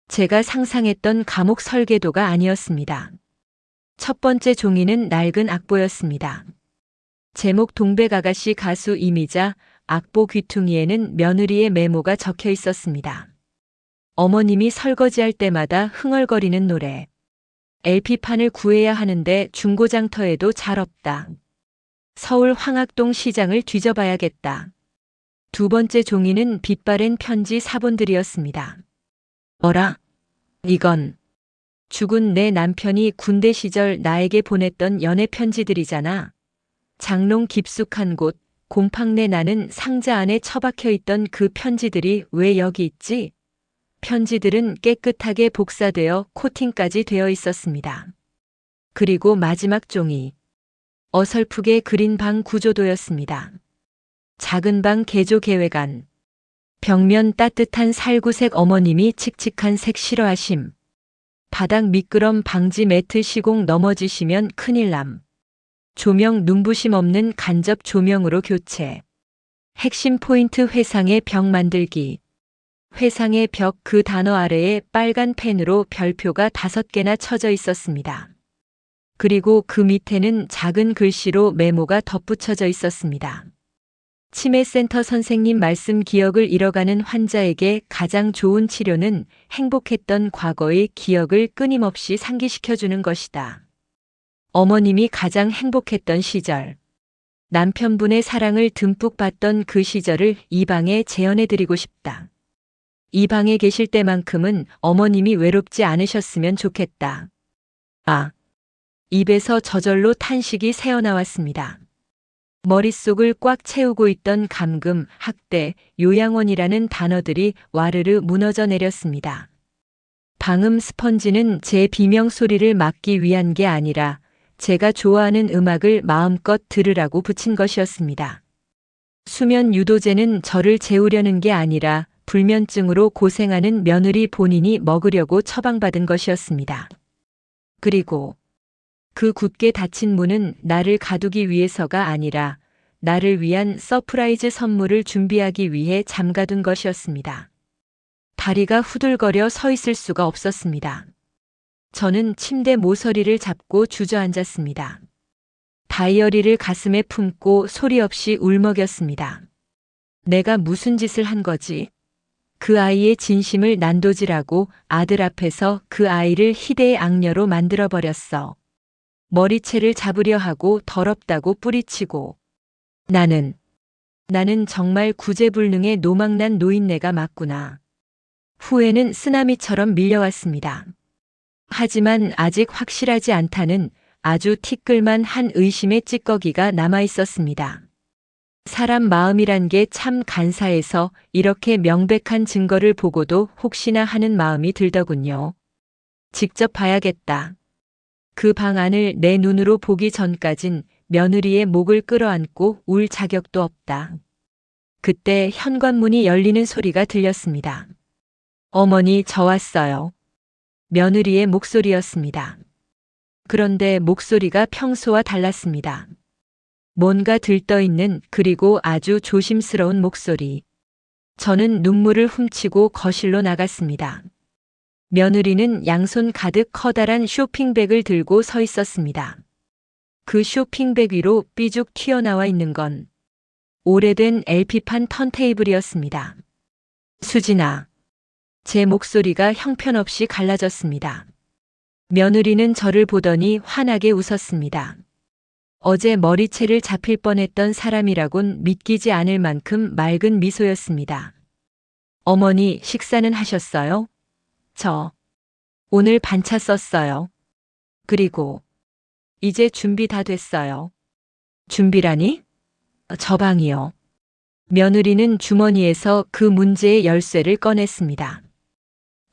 제가 상상했던 감옥 설계도가 아니었습니다. 첫 번째 종이는 낡은 악보였습니다. 제목 동백아가씨 가수 이미자, 악보 귀퉁이에는 며느리의 메모가 적혀 있었습니다. 어머님이 설거지할 때마다 흥얼거리는 노래. LP판을 구해야 하는데 중고장터에도 잘 없다. 서울 황학동 시장을 뒤져봐야겠다. 두 번째 종이는 빛바랜 편지 사본들이었습니다. 어라? 이건 죽은 내 남편이 군대 시절 나에게 보냈던 연애 편지들이잖아. 장롱 깊숙한 곳, 곰팡 내 나는 상자 안에 처박혀 있던 그 편지들이 왜 여기 있지? 편지들은 깨끗하게 복사되어 코팅까지 되어 있었습니다. 그리고 마지막 종이. 어설프게 그린 방 구조도였습니다. 작은 방 개조 계획안. 벽면 따뜻한 살구색 어머님이 칙칙한 색 싫어하심. 바닥 미끄럼 방지 매트 시공 넘어지시면 큰일남. 조명 눈부심 없는 간접 조명으로 교체. 핵심 포인트 회상의 벽 만들기. 회상의 벽 그 단어 아래에 빨간 펜으로 별표가 5개나 쳐져 있었습니다. 그리고 그 밑에는 작은 글씨로 메모가 덧붙여져 있었습니다. 치매센터 선생님 말씀 기억을 잃어가는 환자에게 가장 좋은 치료는 행복했던 과거의 기억을 끊임없이 상기시켜주는 것이다. 어머님이 가장 행복했던 시절. 남편분의 사랑을 듬뿍 받던 그 시절을 이 방에 재현해드리고 싶다. 이 방에 계실 때만큼은 어머님이 외롭지 않으셨으면 좋겠다. 아, 입에서 저절로 탄식이 새어나왔습니다. 머릿속을 꽉 채우고 있던 감금, 학대, 요양원이라는 단어들이 와르르 무너져 내렸습니다. 방음 스펀지는 제 비명 소리를 막기 위한 게 아니라 제가 좋아하는 음악을 마음껏 들으라고 붙인 것이었습니다. 수면 유도제는 저를 재우려는 게 아니라 불면증으로 고생하는 며느리 본인이 먹으려고 처방받은 것이었습니다. 그리고 그 굳게 닫힌 문은 나를 가두기 위해서가 아니라 나를 위한 서프라이즈 선물을 준비하기 위해 잠가둔 것이었습니다. 다리가 후들거려 서 있을 수가 없었습니다. 저는 침대 모서리를 잡고 주저앉았습니다. 다이어리를 가슴에 품고 소리 없이 울먹였습니다. 내가 무슨 짓을 한 거지? 그 아이의 진심을 난도질하고 아들 앞에서 그 아이를 희대의 악녀로 만들어버렸어. 머리채를 잡으려 하고 더럽다고 뿌리치고. 나는 정말 구제불능의 노망난 노인네가 맞구나. 후회는 쓰나미처럼 밀려왔습니다. 하지만 아직 확실하지 않다는 아주 티끌만 한 의심의 찌꺼기가 남아 있었습니다. 사람 마음이란 게 참 간사해서 이렇게 명백한 증거를 보고도 혹시나 하는 마음이 들더군요. 직접 봐야겠다. 그 방 안을 내 눈으로 보기 전까진 며느리의 목을 끌어안고 울 자격도 없다. 그때 현관문이 열리는 소리가 들렸습니다. 어머니, 저 왔어요. 며느리의 목소리였습니다. 그런데 목소리가 평소와 달랐습니다. 뭔가 들떠있는 그리고 아주 조심스러운 목소리. 저는 눈물을 훔치고 거실로 나갔습니다. 며느리는 양손 가득 커다란 쇼핑백을 들고 서 있었습니다. 그 쇼핑백 위로 삐죽 튀어나와 있는 건 오래된 LP판 턴테이블이었습니다. 수진아. 제 목소리가 형편없이 갈라졌습니다. 며느리는 저를 보더니 환하게 웃었습니다. 어제 머리채를 잡힐 뻔했던 사람이라곤 믿기지 않을 만큼 맑은 미소였습니다. 어머니, 식사는 하셨어요? 저 오늘 반차 썼어요. 그리고 이제 준비 다 됐어요. 준비라니? 저 방이요. 며느리는 주머니에서 그 문제의 열쇠를 꺼냈습니다.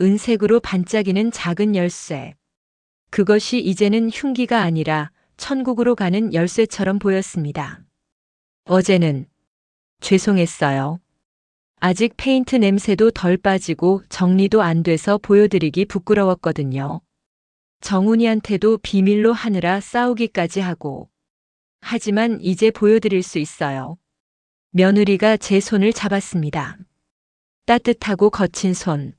은색으로 반짝이는 작은 열쇠. 그것이 이제는 흉기가 아니라 천국으로 가는 열쇠처럼 보였습니다. 어제는 죄송했어요. 아직 페인트 냄새도 덜 빠지고 정리도 안 돼서 보여드리기 부끄러웠거든요. 정훈이한테도 비밀로 하느라 싸우기까지 하고. 하지만 이제 보여드릴 수 있어요. 며느리가 제 손을 잡았습니다. 따뜻하고 거친 손.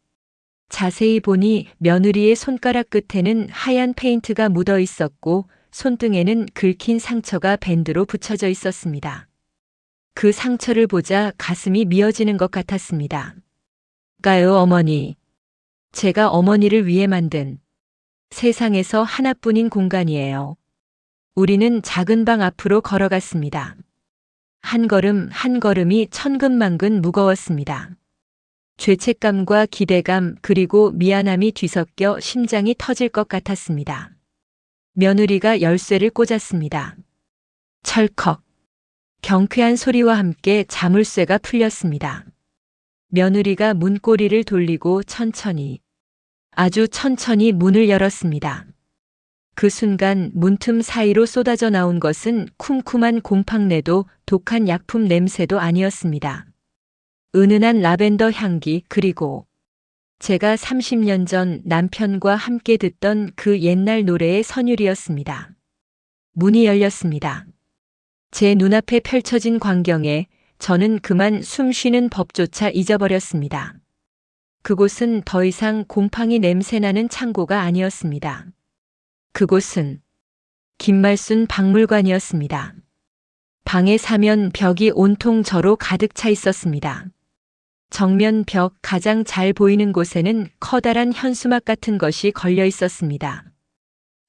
자세히 보니 며느리의 손가락 끝에는 하얀 페인트가 묻어 있었고 손등에는 긁힌 상처가 밴드로 붙여져 있었습니다. 그 상처를 보자 가슴이 미어지는 것 같았습니다. 가요, 어머니. 제가 어머니를 위해 만든 세상에서 하나뿐인 공간이에요. 우리는 작은 방 앞으로 걸어갔습니다. 한 걸음 한 걸음이 천근만근 무거웠습니다. 죄책감과 기대감 그리고 미안함이 뒤섞여 심장이 터질 것 같았습니다. 며느리가 열쇠를 꽂았습니다. 철컥. 경쾌한 소리와 함께 자물쇠가 풀렸습니다. 며느리가 문고리를 돌리고 천천히, 아주 천천히 문을 열었습니다. 그 순간 문틈 사이로 쏟아져 나온 것은 쿰쿰한 곰팡내도 독한 약품 냄새도 아니었습니다. 은은한 라벤더 향기 그리고 제가 30년 전 남편과 함께 듣던 그 옛날 노래의 선율이었습니다. 문이 열렸습니다. 제 눈앞에 펼쳐진 광경에 저는 그만 숨 쉬는 법조차 잊어버렸습니다. 그곳은 더 이상 곰팡이 냄새나는 창고가 아니었습니다. 그곳은 김말순 박물관이었습니다. 방의 사면 벽이 온통 저로 가득 차 있었습니다. 정면 벽 가장 잘 보이는 곳에는 커다란 현수막 같은 것이 걸려 있었습니다.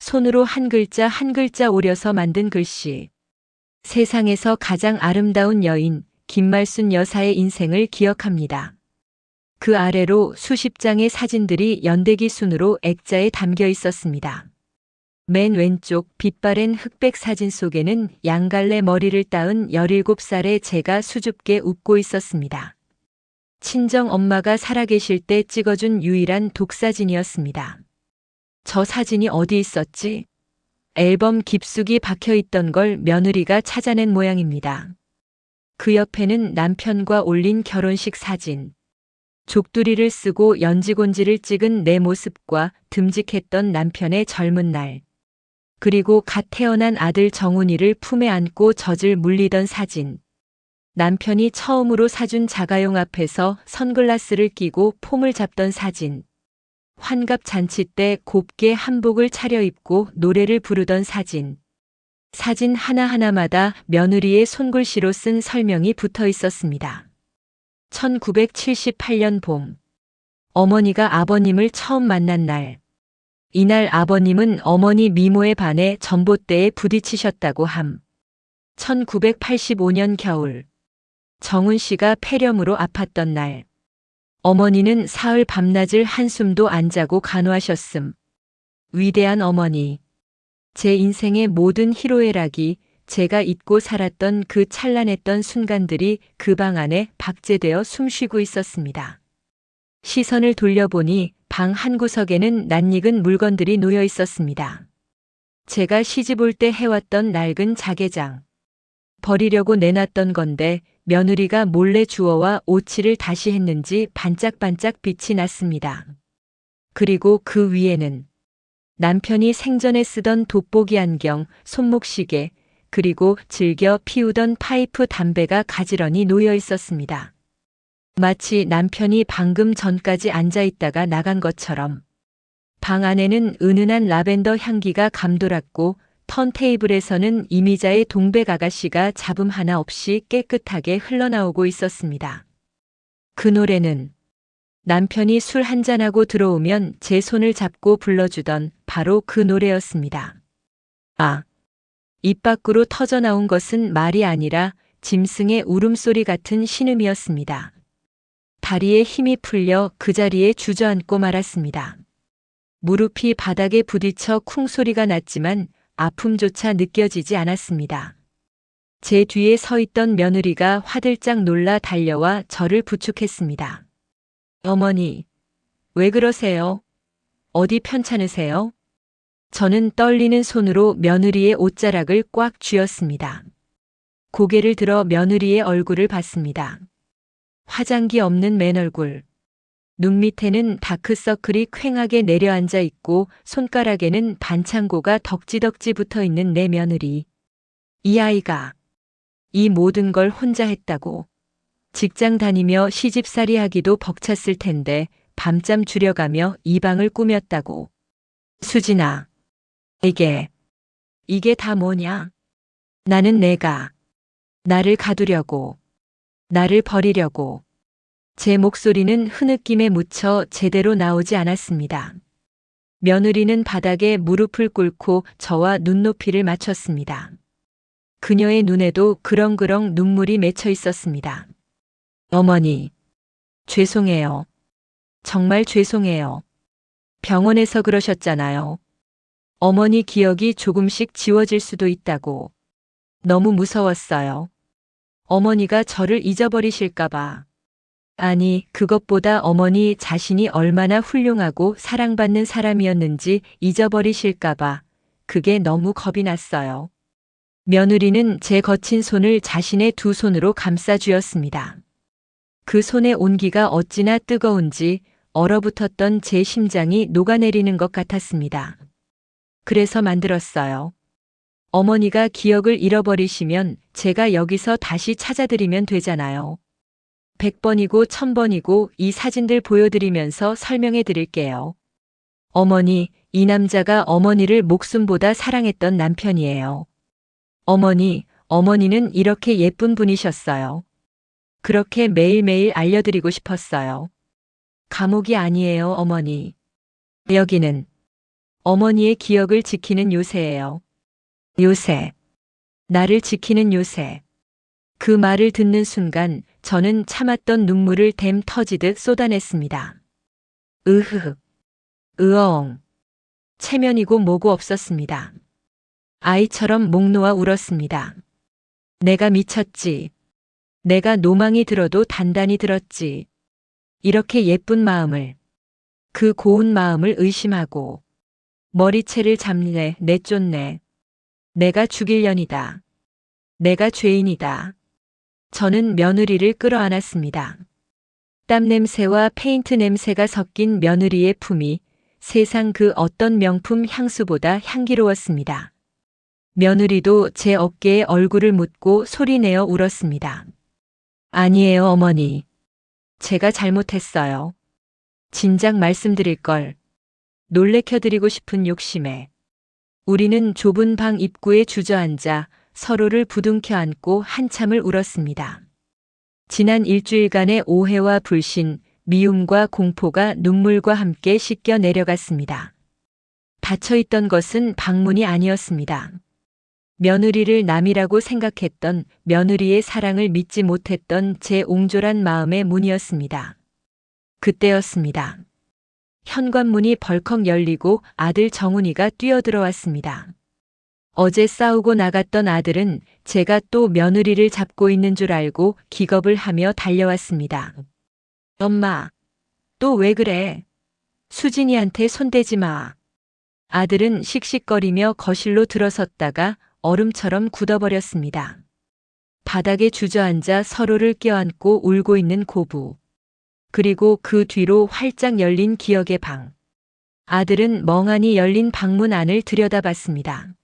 손으로 한 글자 한 글자 오려서 만든 글씨. 세상에서 가장 아름다운 여인 김말순 여사의 인생을 기억합니다. 그 아래로 수십 장의 사진들이 연대기 순으로 액자에 담겨 있었습니다. 맨 왼쪽 빛바랜 흑백 사진 속에는 양갈래 머리를 따은 17살의 제가 수줍게 웃고 있었습니다. 친정 엄마가 살아계실 때 찍어준 유일한 독사진이었습니다. 저 사진이 어디 있었지? 앨범 깊숙이 박혀 있던 걸 며느리가 찾아낸 모양입니다. 그 옆에는 남편과 올린 결혼식 사진. 족두리를 쓰고 연지곤지를 찍은 내 모습과 듬직했던 남편의 젊은 날. 그리고 갓 태어난 아들 정훈이를 품에 안고 젖을 물리던 사진. 남편이 처음으로 사준 자가용 앞에서 선글라스를 끼고 폼을 잡던 사진. 환갑 잔치 때 곱게 한복을 차려입고 노래를 부르던 사진. 사진 하나하나마다 며느리의 손글씨로 쓴 설명이 붙어 있었습니다. 1978년 봄. 어머니가 아버님을 처음 만난 날. 이날 아버님은 어머니 미모에 반해 전봇대에 부딪히셨다고 함. 1985년 겨울. 정훈 씨가 폐렴으로 아팠던 날. 어머니는 사흘 밤낮을 한숨도 안 자고 간호하셨음. 위대한 어머니. 제 인생의 모든 희로애락이 제가 잊고 살았던 그 찬란했던 순간들이 그 방 안에 박제되어 숨쉬고 있었습니다. 시선을 돌려보니 방 한구석에는 낯익은 물건들이 놓여 있었습니다. 제가 시집 올 때 해왔던 낡은 자개장. 버리려고 내놨던 건데 며느리가 몰래 주워와 오칠을 다시 했는지 반짝반짝 빛이 났습니다. 그리고 그 위에는 남편이 생전에 쓰던 돋보기 안경, 손목시계, 그리고 즐겨 피우던 파이프 담배가 가지런히 놓여 있었습니다. 마치 남편이 방금 전까지 앉아 있다가 나간 것처럼. 방 안에는 은은한 라벤더 향기가 감돌았고 턴테이블에서는 이미자의 동백 아가씨가 잡음 하나 없이 깨끗하게 흘러나오고 있었습니다. 그 노래는 남편이 술 한잔하고 들어오면 제 손을 잡고 불러주던 바로 그 노래였습니다. 아, 입 밖으로 터져나온 것은 말이 아니라 짐승의 울음소리 같은 신음이었습니다. 다리에 힘이 풀려 그 자리에 주저앉고 말았습니다. 무릎이 바닥에 부딪혀 쿵 소리가 났지만 아픔조차 느껴지지 않았습니다. 제 뒤에 서 있던 며느리가 화들짝 놀라 달려와 저를 부축했습니다. 어머니, 왜 그러세요? 어디 편찮으세요? 저는 떨리는 손으로 며느리의 옷자락을 꽉 쥐었습니다. 고개를 들어 며느리의 얼굴을 봤습니다. 화장기 없는 맨얼굴. 눈 밑에는 다크서클이 퀭하게 내려앉아 있고 손가락에는 반창고가 덕지덕지 붙어 있는 내 며느리. 이 아이가 이 모든 걸 혼자 했다고. 직장 다니며 시집살이 하기도 벅찼을 텐데 밤잠 줄여가며 이 방을 꾸몄다고. 수진아, 이게 다 뭐냐? 나는 내가 나를 가두려고, 나를 버리려고. 제 목소리는 흐느낌에 묻혀 제대로 나오지 않았습니다. 며느리는 바닥에 무릎을 꿇고 저와 눈높이를 맞췄습니다. 그녀의 눈에도 그렁그렁 눈물이 맺혀 있었습니다. 어머니, 죄송해요. 정말 죄송해요. 병원에서 그러셨잖아요. 어머니 기억이 조금씩 지워질 수도 있다고. 너무 무서웠어요. 어머니가 저를 잊어버리실까봐. 아니, 그것보다 어머니 자신이 얼마나 훌륭하고 사랑받는 사람이었는지 잊어버리실까봐. 그게 너무 겁이 났어요. 며느리는 제 거친 손을 자신의 두 손으로 감싸 쥐었습니다. 그 손의 온기가 어찌나 뜨거운지 얼어붙었던 제 심장이 녹아내리는 것 같았습니다. 그래서 만들었어요. 어머니가 기억을 잃어버리시면 제가 여기서 다시 찾아드리면 되잖아요. 100번이고 1000번이고 이 사진들 보여드리면서 설명해 드릴게요. 어머니, 이 남자가 어머니를 목숨보다 사랑했던 남편이에요. 어머니는 이렇게 예쁜 분이셨어요. 그렇게 매일매일 알려드리고 싶었어요. 감옥이 아니에요, 어머니. 여기는 어머니의 기억을 지키는 요새예요. 요새. 나를 지키는 요새. 그 말을 듣는 순간 저는 참았던 눈물을 댐 터지듯 쏟아냈습니다. 으엉. 체면이고 뭐고 없었습니다. 아이처럼 목 놓아 울었습니다. 내가 미쳤지. 내가 노망이 들어도 단단히 들었지. 이렇게 예쁜 마음을, 그 고운 마음을 의심하고 머리채를 잡네, 내쫓네. 내가 죽일년이다. 내가 죄인이다. 저는 며느리를 끌어안았습니다. 땀 냄새와 페인트 냄새가 섞인 며느리의 품이 세상 그 어떤 명품 향수보다 향기로웠습니다. 며느리도 제 어깨에 얼굴을 묻고 소리내어 울었습니다. 아니에요, 어머니. 제가 잘못했어요. 진작 말씀드릴 걸. 놀래켜드리고 싶은 욕심에. 우리는 좁은 방 입구에 주저앉아 서로를 부둥켜 안고 한참을 울었습니다. 지난 일주일간의 오해와 불신, 미움과 공포가 눈물과 함께 씻겨 내려갔습니다. 닫혀있던 것은 방문이 아니었습니다. 며느리를 남이라고 생각했던, 며느리의 사랑을 믿지 못했던 제 옹졸한 마음의 문이었습니다. 그때였습니다. 현관문이 벌컥 열리고 아들 정훈이가 뛰어들어왔습니다. 어제 싸우고 나갔던 아들은 제가 또 며느리를 잡고 있는 줄 알고 기겁을 하며 달려왔습니다. 엄마, 또 왜 그래? 수진이한테 손대지 마. 아들은 씩씩거리며 거실로 들어섰다가 얼음처럼 굳어버렸습니다. 바닥에 주저앉아 서로를 껴안고 울고 있는 고부. 그리고 그 뒤로 활짝 열린 기억의 방. 아들은 멍하니 열린 방문 안을 들여다봤습니다.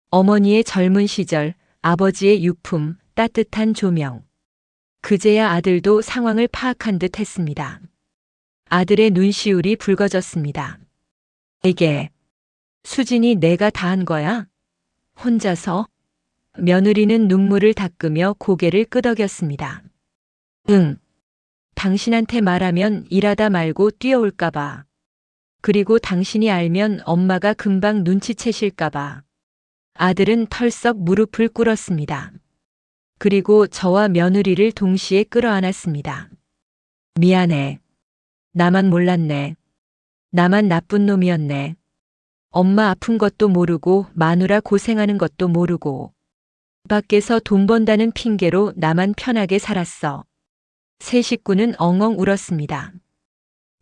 어머니의 젊은 시절, 아버지의 유품, 따뜻한 조명. 그제야 아들도 상황을 파악한 듯 했습니다. 아들의 눈시울이 붉어졌습니다. 이게 수진이 내가 다 한 거야? 혼자서? 며느리는 눈물을 닦으며 고개를 끄덕였습니다. 응. 당신한테 말하면 일하다 말고 뛰어올까봐. 그리고 당신이 알면 엄마가 금방 눈치채실까봐. 아들은 털썩 무릎을 꿇었습니다. 그리고 저와 며느리를 동시에 끌어안았습니다. 미안해. 나만 몰랐네. 나만 나쁜 놈이었네. 엄마 아픈 것도 모르고 마누라 고생하는 것도 모르고 밖에서 돈 번다는 핑계로 나만 편하게 살았어. 세 식구는 엉엉 울었습니다.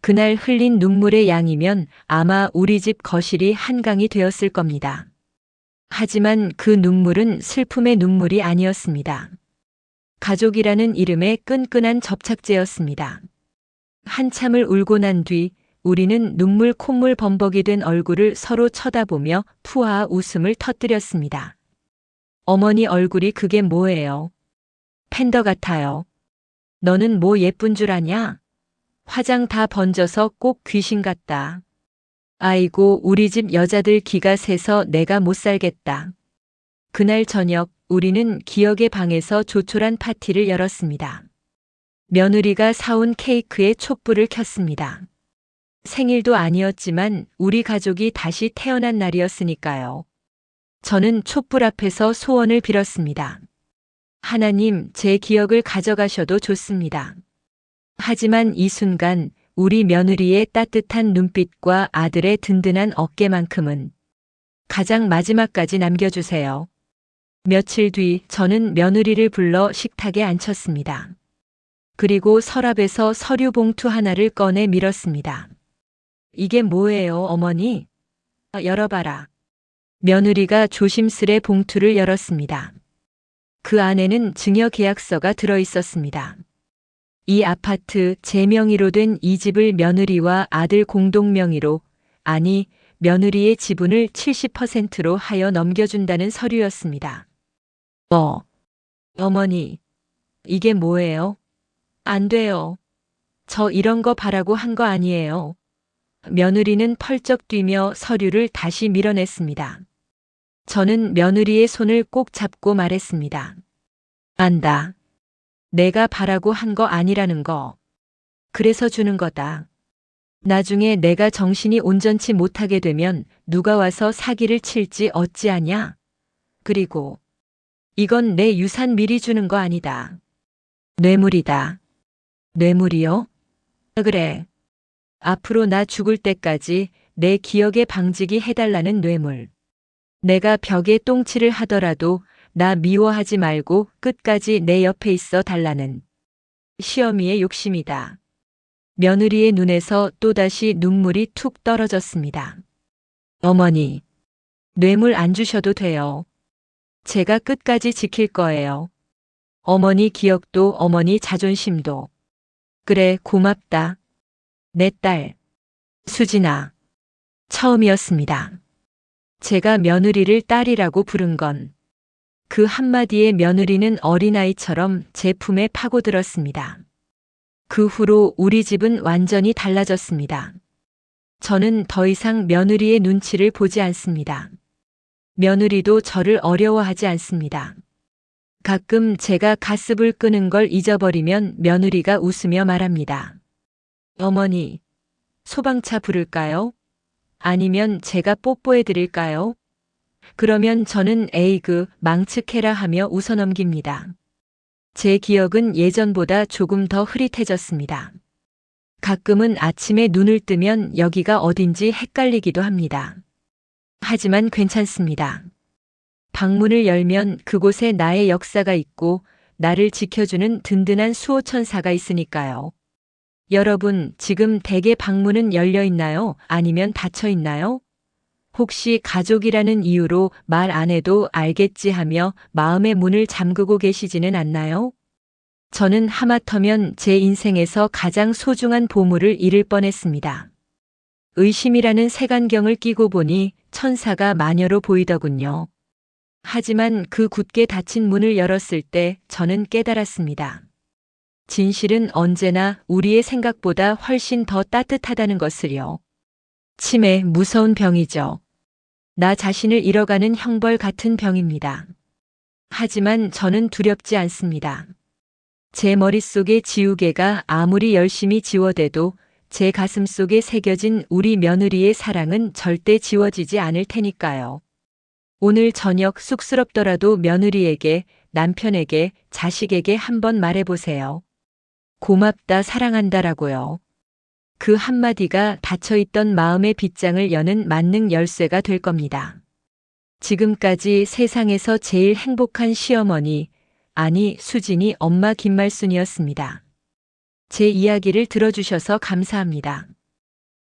그날 흘린 눈물의 양이면 아마 우리 집 거실이 한강이 되었을 겁니다. 하지만 그 눈물은 슬픔의 눈물이 아니었습니다. 가족이라는 이름의 끈끈한 접착제였습니다. 한참을 울고 난 뒤 우리는 눈물 콧물 범벅이 된 얼굴을 서로 쳐다보며 푸아 웃음을 터뜨렸습니다. 어머니 얼굴이 그게 뭐예요? 팬더 같아요. 너는 뭐 예쁜 줄 아냐? 화장 다 번져서 꼭 귀신 같다. 아이고, 우리 집 여자들 기가 새서 내가 못 살겠다. 그날 저녁 우리는 기억의 방에서 조촐한 파티를 열었습니다. 며느리가 사온 케이크에 촛불을 켰습니다. 생일도 아니었지만 우리 가족이 다시 태어난 날이었으니까요. 저는 촛불 앞에서 소원을 빌었습니다. 하나님, 제 기억을 가져가셔도 좋습니다. 하지만 이 순간 우리 며느리의 따뜻한 눈빛과 아들의 든든한 어깨만큼은 가장 마지막까지 남겨주세요. 며칠 뒤 저는 며느리를 불러 식탁에 앉혔습니다. 그리고 서랍에서 서류 봉투 하나를 꺼내 밀었습니다. 이게 뭐예요, 어머니? 열어봐라. 며느리가 조심스레 봉투를 열었습니다. 그 안에는 증여 계약서가 들어 있었습니다. 이 아파트 제 명의로 된 이 집을 며느리와 아들 공동 명의로, 아니 며느리의 지분을 70%로 하여 넘겨준다는 서류였습니다. 어머니, 이게 뭐예요? 안 돼요. 저 이런 거 바라고 한 거 아니에요. 며느리는 펄쩍 뛰며 서류를 다시 밀어냈습니다. 저는 며느리의 손을 꼭 잡고 말했습니다. 안다. 내가 바라고 한 거 아니라는 거. 그래서 주는 거다. 나중에 내가 정신이 온전치 못하게 되면 누가 와서 사기를 칠지 어찌하냐? 그리고 이건 내 유산 미리 주는 거 아니다. 뇌물이다. 뇌물이요? 그래. 앞으로 나 죽을 때까지 내 기억에 방지기 해달라는 뇌물. 내가 벽에 똥칠을 하더라도 나 미워하지 말고 끝까지 내 옆에 있어 달라는 시어미의 욕심이다. 며느리의 눈에서 또다시 눈물이 툭 떨어졌습니다. 어머니, 뇌물 안 주셔도 돼요. 제가 끝까지 지킬 거예요. 어머니 기억도 어머니 자존심도. 그래, 고맙다. 내 딸, 수진아. 처음이었습니다. 제가 며느리를 딸이라고 부른 건 그 한마디에 며느리는 어린아이처럼 제 품에 파고들었습니다. 그 후로 우리 집은 완전히 달라졌습니다. 저는 더 이상 며느리의 눈치를 보지 않습니다. 며느리도 저를 어려워하지 않습니다. 가끔 제가 가스불 끄는 걸 잊어버리면 며느리가 웃으며 말합니다. 어머니, 소방차 부를까요? 아니면 제가 뽀뽀해 드릴까요? 그러면 저는 에이그 망측해라 하며 웃어넘깁니다. 제 기억은 예전보다 조금 더 흐릿해졌습니다. 가끔은 아침에 눈을 뜨면 여기가 어딘지 헷갈리기도 합니다. 하지만 괜찮습니다. 방문을 열면 그곳에 나의 역사가 있고 나를 지켜주는 든든한 수호천사가 있으니까요. 여러분, 지금 댁의 방문은 열려 있나요? 아니면 닫혀 있나요? 혹시 가족이라는 이유로 말 안 해도 알겠지 하며 마음의 문을 잠그고 계시지는 않나요? 저는 하마터면 제 인생에서 가장 소중한 보물을 잃을 뻔했습니다. 의심이라는 색안경을 끼고 보니 천사가 마녀로 보이더군요. 하지만 그 굳게 닫힌 문을 열었을 때 저는 깨달았습니다. 진실은 언제나 우리의 생각보다 훨씬 더 따뜻하다는 것을요. 치매, 무서운 병이죠. 나 자신을 잃어가는 형벌 같은 병입니다. 하지만 저는 두렵지 않습니다. 제 머릿속의 지우개가 아무리 열심히 지워대도 제 가슴 속에 새겨진 우리 며느리의 사랑은 절대 지워지지 않을 테니까요. 오늘 저녁 쑥스럽더라도 며느리에게, 남편에게, 자식에게 한번 말해보세요. 고맙다, 사랑한다라고요. 그 한마디가 닫혀있던 마음의 빗장을 여는 만능 열쇠가 될 겁니다. 지금까지 세상에서 제일 행복한 시어머니, 아니 수진이 엄마 김말순이었습니다. 제 이야기를 들어주셔서 감사합니다.